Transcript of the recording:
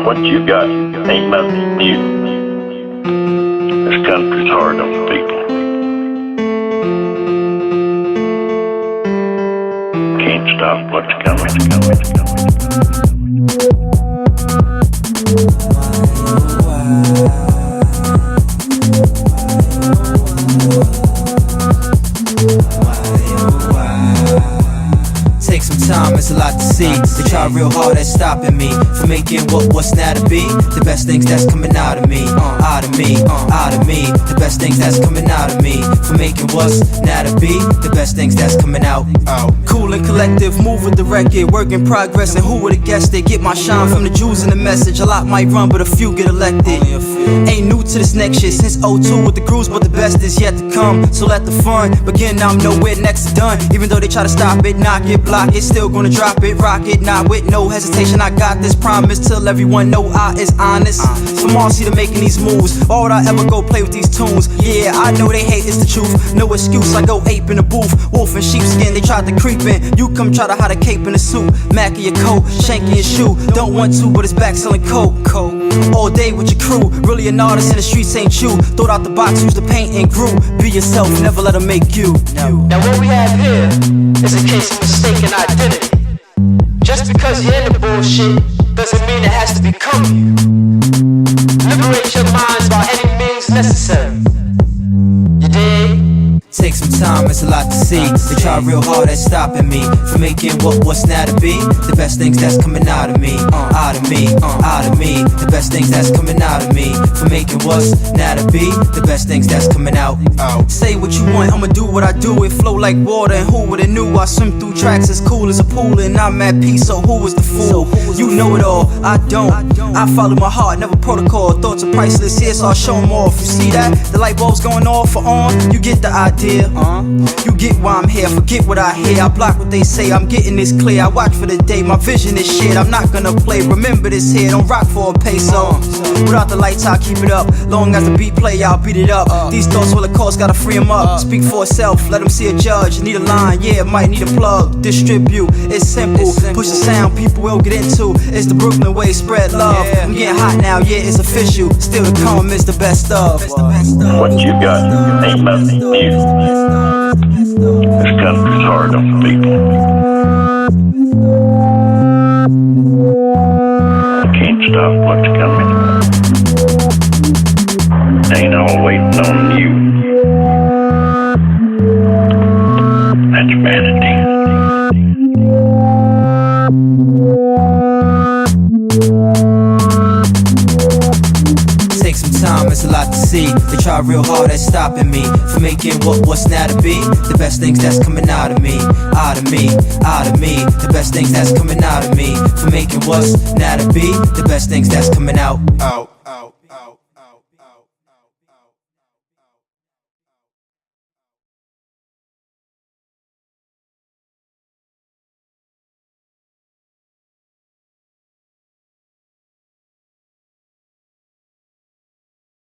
What you got ain't nothing new. This country's hard on the people. Can't stop what's coming. Take some time, it's a lot to see. They try real hard at stopping me from making what's now to be. The best things that's coming out of me, out of me, out of me. The best things that's coming out of me from making what's now to be. The best things that's coming out. Cool and collective, move with the record, work in progress. And who would've guessed it? Get my shine from the Jews in the message. A lot might run, but a few get elected. Ain't new to this next shit since 02 with the grooves, but the best is yet to come. So let the fun begin. I'm nowhere next to done. Even though they try to stop it, knock it, block it, still gonna drop it, rock it, not with no hesitation. I got this promise till everyone know I is honest. From Marcy to making these moves, why would I ever go play with these tunes? Yeah, I know they hate, it's the truth. No excuse, I go ape in the booth. Wolf in sheepskin, they tried to creep in. You come try to hide a cape in a suit. Mac in your coat, shank in your shoe. Don't want to, but it's back selling coke. All day with your crew, really an artist in the streets ain't you. Throw out the box, use the paint and grew. Be yourself, never let them make you. Now what we have here is a case of mistaken identity. Just because you're in the bullshit doesn't mean it has to become you. Liberate your minds by any means necessary. You dig? Take some time, it's a lot to see. They try real hard at stopping me from making what's now to be. The best things that's coming out of me, out of me, out of me. The best things that's coming out of me from making what's now to be. The best things that's coming out. Say what you want, I'ma do what I do. It flow like water, and who would've knew? I swim through tracks as cool as a pool, and I'm at peace. So who was the fool? You know it all, I don't. I follow my heart, never protocol. Thoughts are priceless here, so I'll show 'em off. You see that? The light bulb's going off or on. You get the idea. You get why I'm here, forget what I hear. I block what they say, I'm getting this clear. I watch for the day, my vision is shit. I'm not gonna play, remember this here. Don't rock for a peso. Without the lights, I'll keep it up. Long as the beat play, I'll beat it up. These thoughts will of course gotta free them up. Speak for itself, let them see a judge. Need a line, yeah, might need a plug. Distribute, it's simple. Push the sound, people will get into. It's the Brooklyn way, spread love. I'm getting hot now, yeah, it's official. Still to come is the best of. What you got ain't nothing new. This country's hard on the people. Can't stop what's coming. Ain't all waiting on you. That's vanity. Take some time, it's a lot to see. They try real hard at stopping me from making what's now to be. The best things that's coming out of me, out of me, out of me. The best things that's coming out of me from making what's now to be. The best things that's coming out.